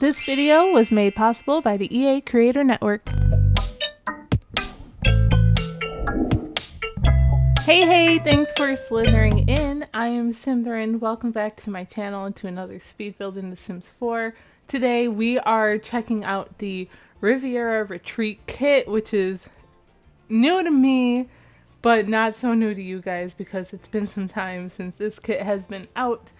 This video was made possible by the EA Creator Network. Hey, thanks for Slythering-in. I am Symtherin. Welcome back to my channel and to another speed build in The Sims 4. Today we are checking out the Riviera Retreat Kit, which is new to me, but not so new to you guys because it's been some time since this kit has been out.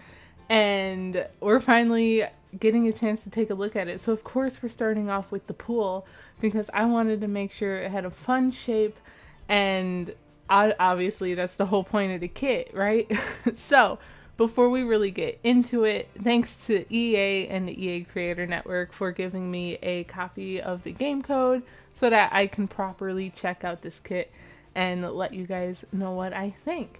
And we're finally getting a chance to take a look at it. So of course we're starting off with the pool because I wanted to make sure it had a fun shape, and obviously that's the whole point of the kit, right? So before we really get into it, thanks to EA and the EA Creator Network for giving me a copy of the game code so that I can properly check out this kit and let you guys know what I think.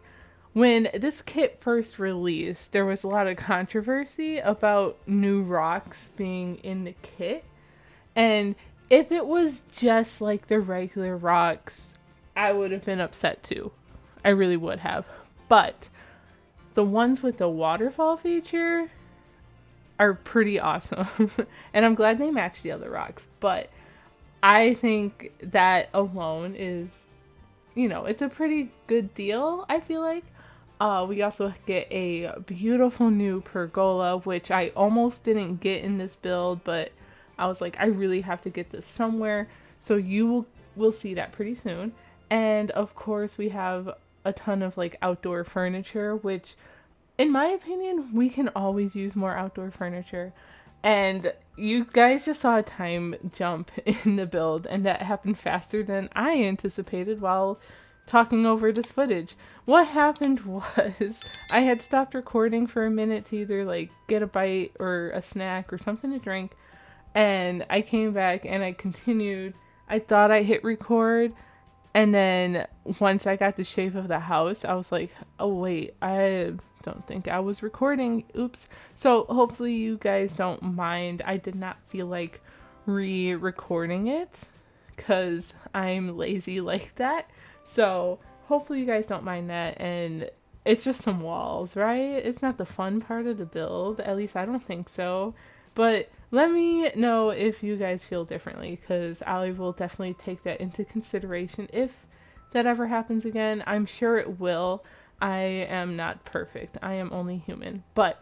When this kit first released, there was a lot of controversy about new rocks being in the kit. And if it was just like the regular rocks, I would have been upset too. I really would have. But the ones with the waterfall feature are pretty awesome. And I'm glad they match the other rocks. But I think that alone is, it's a pretty good deal, I feel like. We also get a beautiful new pergola, which I almost didn't get in this build, but I was like, I really have to get this somewhere. So you will see that pretty soon. And of course we have a ton of like outdoor furniture, which in my opinion, we can always use more outdoor furniture. And you guys just saw a time jump in the build, and that happened faster than I anticipated while talking over this footage. What happened was I had stopped recording for a minute to either like get a bite or a snack or something to drink, and I came back and I continued. I thought I hit record, and then once I got the shape of the house, I was like, oh wait, I don't think I was recording. Oops. So hopefully you guys don't mind. I did not feel like re-recording it because I'm lazy like that. So hopefully you guys don't mind that, and it's just some walls, right? It's not the fun part of the build, at least I don't think so. But let me know if you guys feel differently, because I will definitely take that into consideration if that ever happens again. I'm sure it will. I am not perfect. I am only human. But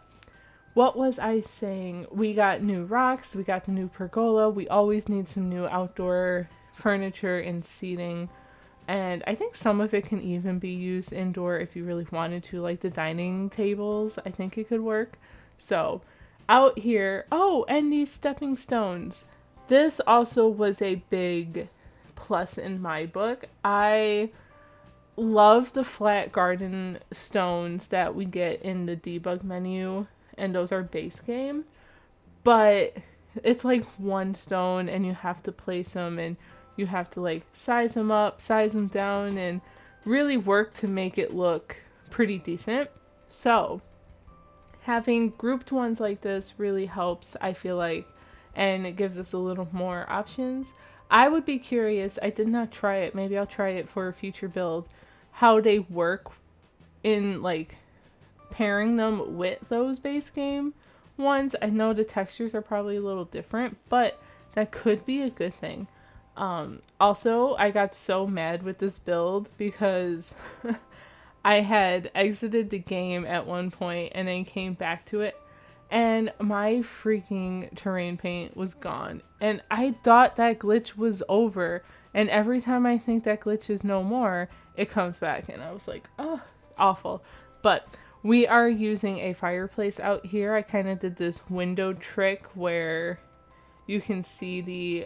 what was I saying? We got new rocks, we got the new pergola, we always need some new outdoor furniture and seating. And I think some of it can even be used indoor if you really wanted to, like the dining tables. I think it could work. So out here, oh, and these stepping stones. This also was a big plus in my book. I love the flat garden stones that we get in the debug menu, and those are base game. But it's like one stone and you have to place them, and you have to like size them up, size them down, and really work to make it look pretty decent. So having grouped ones like this really helps, I feel like, and it gives us a little more options. I would be curious, I did not try it, maybe I'll try it for a future build, how they work in like pairing them with those base game ones. I know the textures are probably a little different, but that could be a good thing. Also, I got so mad with this build because I had exited the game at one point and then came back to it, and my freaking terrain paint was gone. And I thought that glitch was over, and every time I think that glitch is no more, it comes back, and I was like, oh, awful. But we are using a fireplace out here. I kind of did this window trick where you can see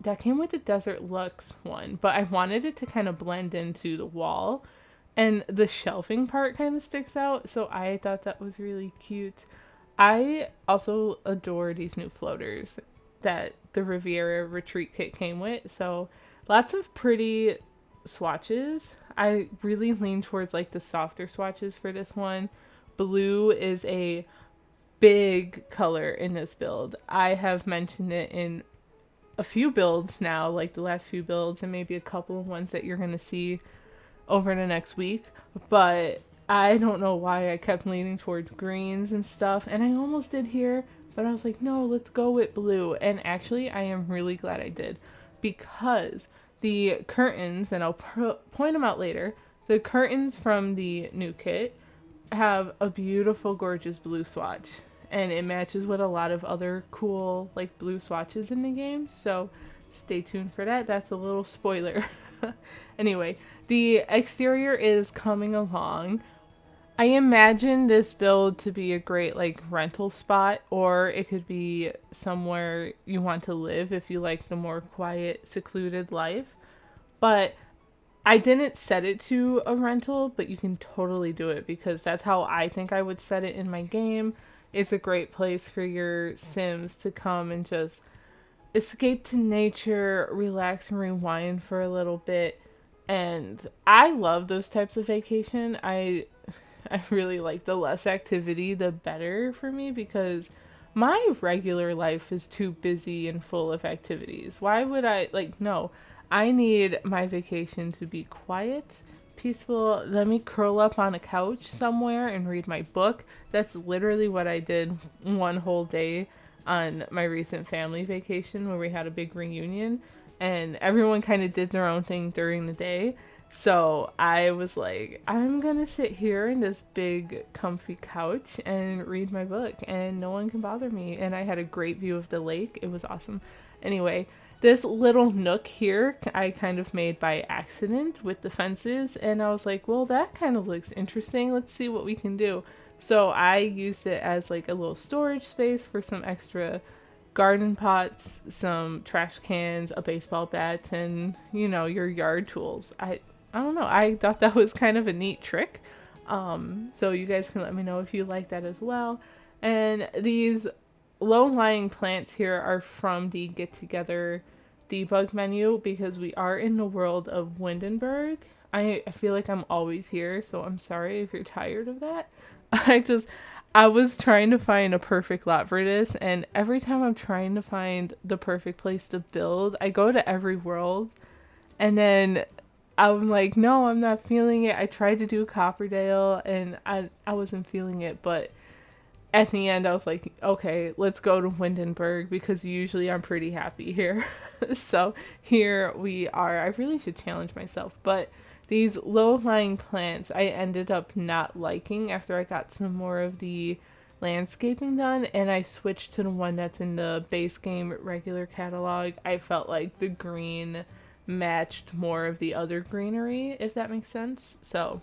that came with the Desert Luxe one, but I wanted it to kind of blend into the wall, and the shelving part kind of sticks out, so I thought that was really cute. I also adore these new floaters that the Riviera Retreat Kit came with, so lots of pretty swatches. I really lean towards like the softer swatches for this one. Blue is a big color in this build. I have mentioned it in a few builds now, like the last few builds, and maybe a couple of ones that you're going to see over the next week. But I don't know why I kept leaning towards greens and stuff, and I almost did here, But I was like, no, let's go with blue. And actually, I am really glad I did, because the curtains, and I'll point them out later, the curtains from the new kit have a beautiful, gorgeous blue swatch. And it matches with a lot of other cool, like, blue swatches in the game. So stay tuned for that. That's a little spoiler. Anyway, the exterior is coming along. I imagine this build to be a great like rental spot, or it could be somewhere you want to live if you like the more quiet, secluded life. But I didn't set it to a rental, but you can totally do it because that's how I think I would set it in my game. It's a great place for your Sims to come and just escape to nature, relax and rewind for a little bit. And I love those types of vacation. I really like the less activity, the better for me, because my regular life is too busy and full of activities. Why would I, like, no, I need my vacation to be quiet, peaceful. Let me curl up on a couch somewhere and read my book. That's literally what I did one whole day on my recent family vacation where we had a big reunion, and everyone kind of did their own thing during the day. So I was like, I'm gonna sit here in this big comfy couch and read my book and no one can bother me. And I had a great view of the lake. It was awesome. Anyway, this little nook here I kind of made by accident with the fences, and I was like, well, that kind of looks interesting. Let's see what we can do. So I used it as like a little storage space for some extra garden pots, some trash cans, a baseball bat, and your yard tools. I don't know. I thought that was kind of a neat trick. So you guys can let me know if you like that as well. And these low-lying plants here are from the Get Together debug menu because we are in the world of Windenburg. I feel like I'm always here, so I'm sorry if you're tired of that. I was trying to find a perfect lot for this, and every time I'm trying to find the perfect place to build, I go to every world, and then I'm like, no, I'm not feeling it. I tried to do Copperdale, and I wasn't feeling it, but at the end, I was like, okay, let's go to Windenburg, because usually I'm pretty happy here. So here we are. I really should challenge myself, but these low-lying plants I ended up not liking after I got some more of the landscaping done, and I switched to the one that's in the base game regular catalog. I felt like the green matched more of the other greenery, if that makes sense. So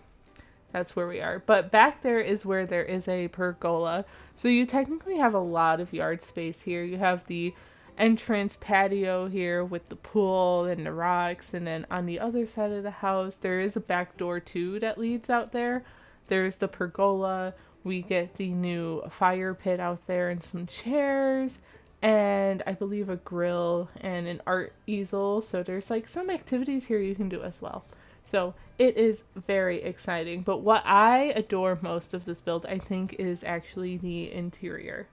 that's where we are. But back there is where there is a pergola. So you technically have a lot of yard space here. You have the entrance patio here with the pool and the rocks, and then on the other side of the house there is a back door too that leads out there. There's the pergola. We get the new fire pit out there and some chairs, and I believe a grill and an art easel. So there's like some activities here you can do as well. So it is very exciting. But what I adore most of this build, I think, is actually the interior.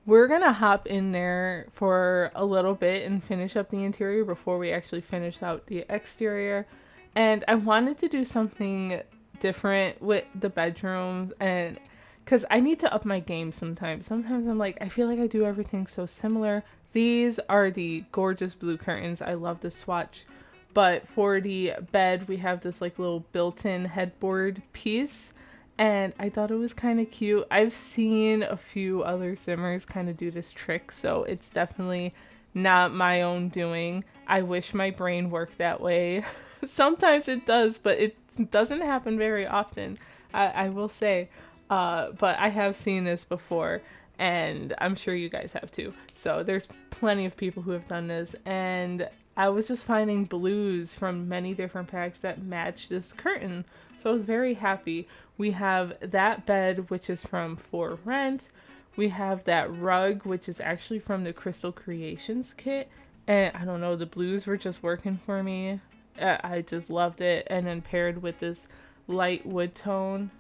We're going to hop in there for a little bit and finish up the interior before we actually finish out the exterior. And I wanted to do something different with the bedrooms, and because I need to up my game sometimes. Sometimes I'm like, I feel like I do everything so similar. These are the gorgeous blue curtains. I love the swatch. But for the bed, we have this like little built-in headboard piece, and I thought it was kind of cute. I've seen a few other Simmers kind of do this trick, so it's definitely not my own doing. I wish my brain worked that way. Sometimes it does, but it doesn't happen very often, I will say. But I have seen this before, and I'm sure you guys have too. So there's plenty of people who have done this, and I was just finding blues from many different packs that match this curtain. So I was very happy. We have that bed, which is from For Rent. We have that rug, which is actually from the Crystal Creations kit. And I don't know, the blues were just working for me. I just loved it. And then paired with this light wood tone,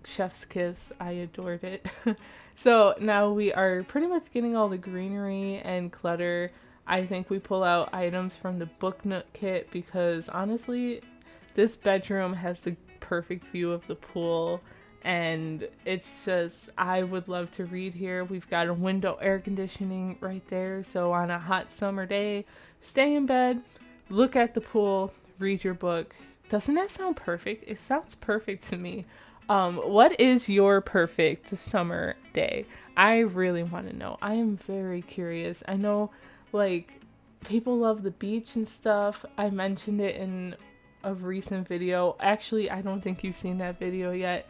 chef's kiss, I adored it. So now we are pretty much getting all the greenery and clutter. I think we pull out items from the Book Nook kit because honestly, this bedroom has the perfect view of the pool, And it's just, I would love to read here. We've got a window air conditioning right there. So on a hot summer day, stay in bed, look at the pool, read your book. Doesn't that sound perfect? It sounds perfect to me. What is your perfect summer day? I really want to know. I am very curious. I know, like, people love the beach and stuff. I mentioned it in a recent video. Actually, I don't think you've seen that video yet.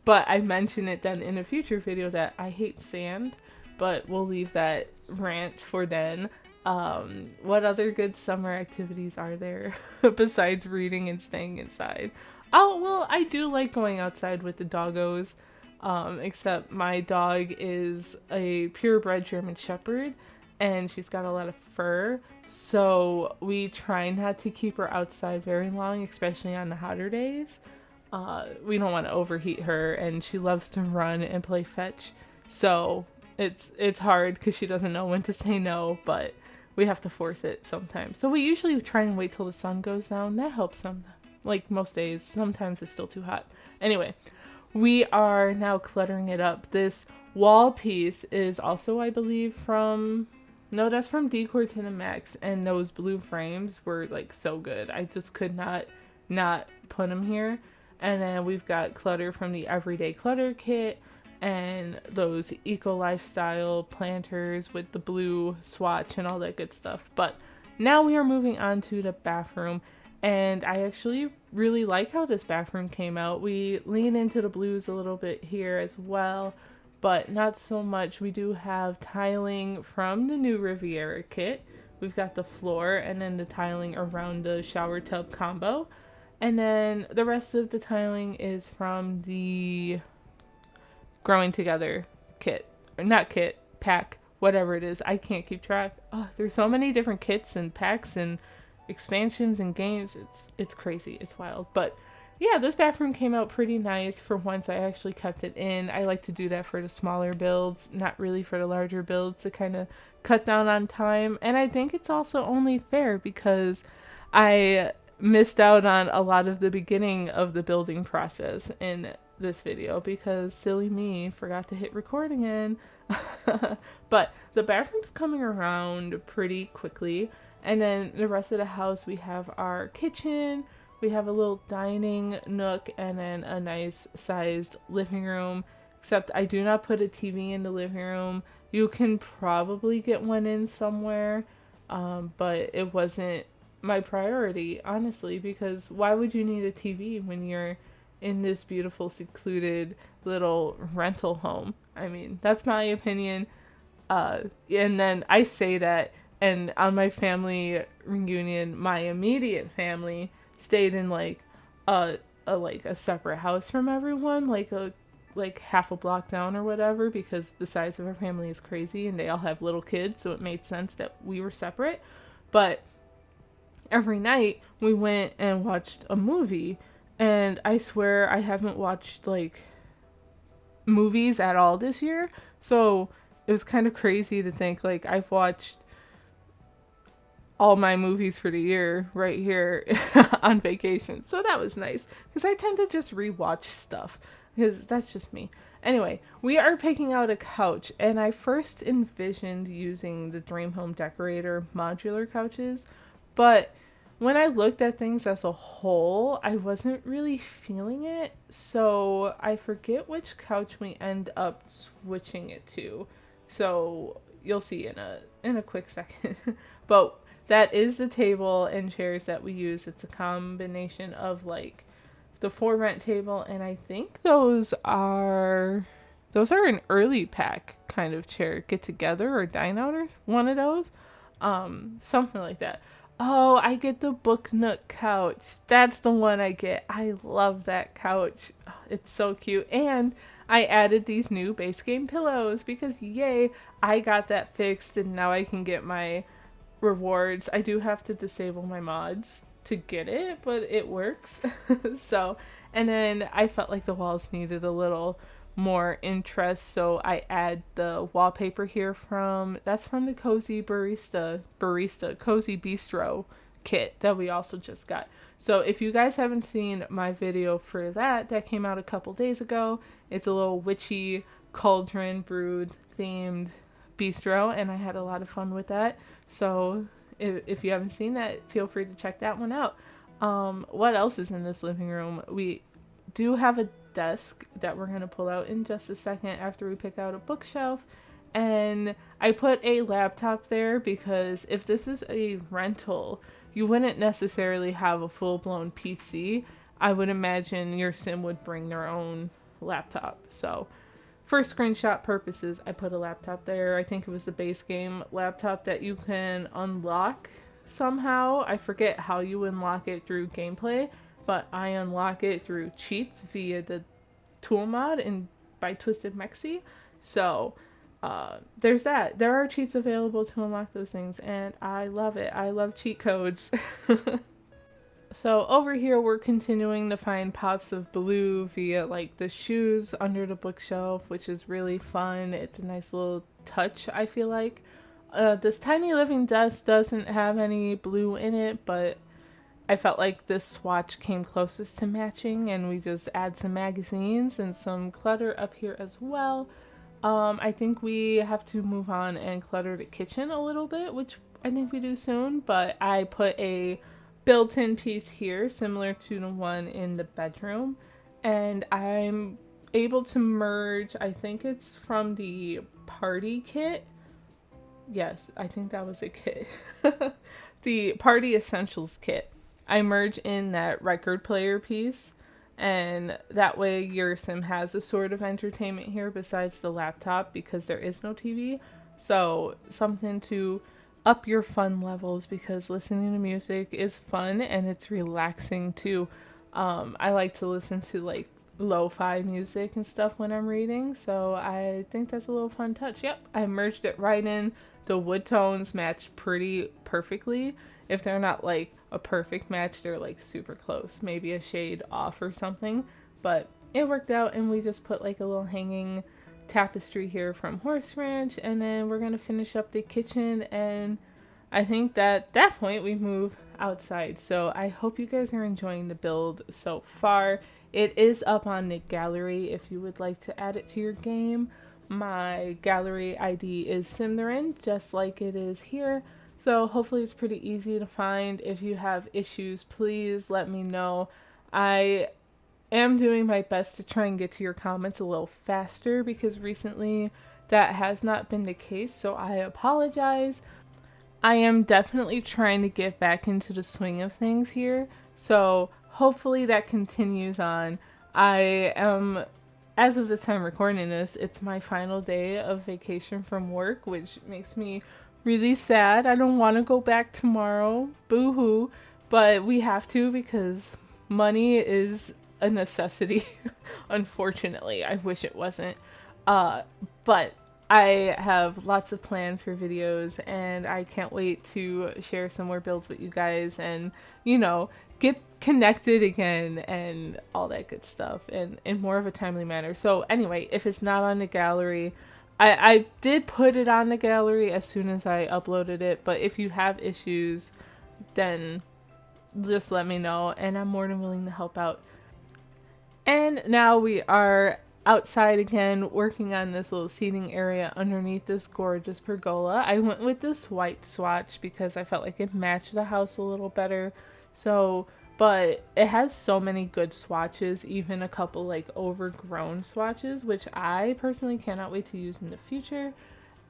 But I mentioned it then in a future video that I hate sand, but we'll leave that rant for then. What other good summer activities are there besides reading and staying inside? Oh, well, I do like going outside with the doggos, except my dog is a purebred German Shepherd, and she's got a lot of fur, so we try not to keep her outside very long, especially on the hotter days. We don't want to overheat her, and she loves to run and play fetch, so it's hard because she doesn't know when to say no, but we have to force it sometimes. So we usually try and wait till the sun goes down. That helps some, like most days. Sometimes it's still too hot. Anyway, we are now cluttering it up. This wall piece is also, I believe, no, that's from Decor to the Max, and those blue frames were like so good. I just could not put them here. And then we've got clutter from the Everyday Clutter Kit and those eco lifestyle planters with the blue swatch and all that good stuff. But now we are moving on to the bathroom, and I actually really like how this bathroom came out. We lean into the blues a little bit here as well, but not so much. We do have tiling from the new Riviera kit. We've got the floor and then the tiling around the shower tub combo. And then the rest of the tiling is from the Growing Together kit. Or not kit, pack, whatever it is. I can't keep track. Oh, there's so many different kits and packs and expansions and games. It's crazy. It's wild. But yeah, this bathroom came out pretty nice. For once, I actually kept it in. I like to do that for the smaller builds, not really for the larger builds, to kind of cut down on time. And I think it's also only fair because I missed out on a lot of the beginning of the building process in this video because silly me forgot to hit record again. But the bathroom's coming around pretty quickly, and then the rest of the house, we have our kitchen, we have a little dining nook, and then a nice sized living room, except I do not put a TV in the living room. You can probably get one in somewhere, but it wasn't my priority, honestly, because why would you need a TV when you're in this beautiful secluded little rental home? I mean, that's my opinion. And then I say that, and on my family reunion, my immediate family stayed in like a separate house from everyone, like half a block down or whatever, because the size of our family is crazy and they all have little kids, so it made sense that we were separate. But every night we went and watched a movie, and I swear I haven't watched like movies at all this year, so it was kind of crazy to think like I've watched all my movies for the year right here on vacation. So that was nice because I tend to just rewatch stuff because that's just me. Anyway, we are picking out a couch, and I first envisioned using the Dream Home Decorator modular couches, but when I looked at things as a whole, I wasn't really feeling it, so I forget which couch we end up switching it to. So you'll see in a quick second. But that is the table and chairs that we use. It's a combination of like the For Rent table, and I think those are an early pack kind of chair, get together or dine out or one of those, something like that. Oh, I get the Book Nook couch. That's the one I get. I love that couch. Oh, it's so cute. And I added these new base game pillows because yay, I got that fixed and now I can get my rewards. I do have to disable my mods to get it, but it works. So, and then I felt like the walls needed a little more interest, so I add the wallpaper here that's from the Cozy Cozy Bistro kit that we also just got. So if you guys haven't seen my video for that came out a couple days ago. It's a little witchy cauldron brood themed bistro, and I had a lot of fun with that. So if you haven't seen that, feel free to check that one out. What else is in this living room? We do have a desk that we're going to pull out in just a second after we pick out a bookshelf. And I put a laptop there because if this is a rental, you wouldn't necessarily have a full-blown PC. I would imagine your sim would bring their own laptop. So for screenshot purposes, I put a laptop there. I think it was the base game laptop that you can unlock somehow. I forget how you unlock it through gameplay, but I unlock it through cheats via the tool mod and by Twisted Mexi. So there's that. There are cheats available to unlock those things, and I love it. I love cheat codes. So over here, we're continuing to find pops of blue via like the shoes under the bookshelf, which is really fun. It's a nice little touch, I feel like. This tiny living desk doesn't have any blue in it, but I felt like this swatch came closest to matching, and we just add some magazines and some clutter up here as well. I think we have to move on and clutter the kitchen a little bit, which I think we do soon, but I put a built-in piece here similar to the one in the bedroom, and I'm able to merge, I think it's from the party kit. Yes, I think that was a kit. The party essentials kit. I merge in that record player piece, and that way your sim has a sort of entertainment here besides the laptop because there is no TV. So something to up your fun levels, because listening to music is fun and it's relaxing too. I like to listen to like lo-fi music and stuff when I'm reading, so I think that's a little fun touch. Yep, I merged it right in. The wood tones match pretty perfectly. If they're not like a perfect match, they're like super close, maybe a shade off or something, but it worked out. And we just put like a little hanging tapestry here from Horse Ranch, and then we're gonna finish up the kitchen, and I think that that point we move outside. So I hope you guys are enjoying the build so far. It is up on the gallery if you would like to add it to your game. My gallery ID is Symtherin, just like it is here. So hopefully it's pretty easy to find. If you have issues, please let me know. I am doing my best to try and get to your comments a little faster because recently that has not been the case, so I apologize. I am definitely trying to get back into the swing of things here, so hopefully that continues on. I am, as of the time recording this, it's my final day of vacation from work, which makes me really sad. I don't want to go back tomorrow, boo-hoo, but we have to because money is a necessity. Unfortunately, I wish it wasn't. But I have lots of plans for videos, and I can't wait to share some more builds with you guys and, you know, get connected again and all that good stuff, and in more of a timely manner. So anyway, if it's not on the gallery, I did put it on the gallery as soon as I uploaded it, but if you have issues, then just let me know, and I'm more than willing to help out. And now we are outside again, working on this little seating area underneath this gorgeous pergola. I went with this white swatch because I felt like it matched the house a little better. So, but it has so many good swatches, even a couple like overgrown swatches, which I personally cannot wait to use in the future.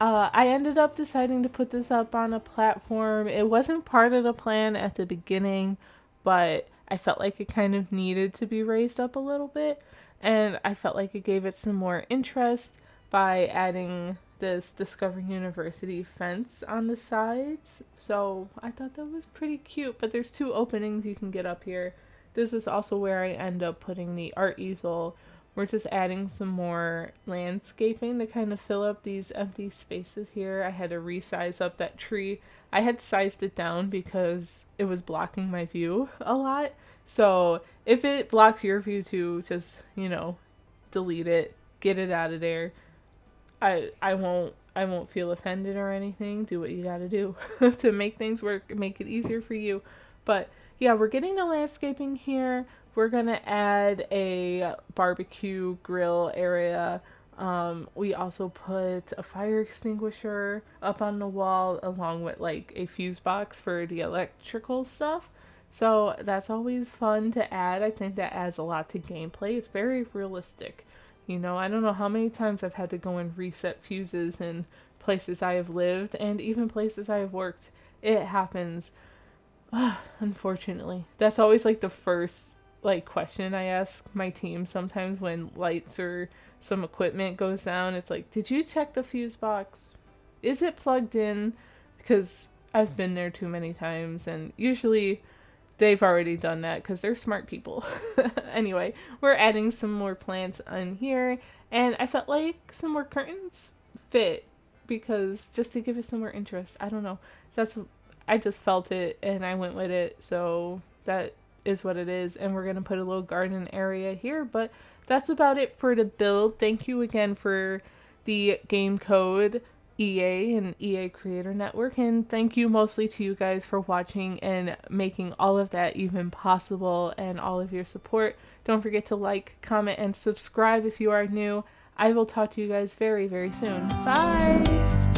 I ended up deciding to put this up on a platform. It wasn't part of the plan at the beginning, but I felt like it kind of needed to be raised up a little bit, and I felt like it gave it some more interest by adding this Discover University fence on the sides. So I thought that was pretty cute, but there's two openings you can get up here. This is also where I end up putting the art easel. We're just adding some more landscaping to kind of fill up these empty spaces here. I had to resize up that tree. I had sized it down because it was blocking my view a lot. So if it blocks your view too, just, you know, delete it, get it out of there. I won't feel offended or anything. Do what you gotta do to make things work, make it easier for you. But yeah, we're getting the landscaping here. We're gonna add a barbecue grill area. We also put a fire extinguisher up on the wall along with like a fuse box for the electrical stuff. So that's always fun to add. I think that adds a lot to gameplay. It's very realistic. You know, I don't know how many times I've had to go and reset fuses in places I have lived and even places I have worked. It happens. Unfortunately. That's always like the first like question I ask my team sometimes when lights or some equipment goes down. It's like, "Did you check the fuse box? Is it plugged in?" Because I've been there too many times, and usually they've already done that because they're smart people. Anyway, we're adding some more plants on here, and I felt like some more curtains fit because just to give it some more interest. I don't know. That's I just felt it and I went with it. So that is what it is. And we're going to put a little garden area here. But that's about it for the build. Thank you again for the game code EA and EA Creator Network. And thank you mostly to you guys for watching and making all of that even possible and all of your support. Don't forget to like, comment, and subscribe if you are new. I will talk to you guys very, very soon. Bye!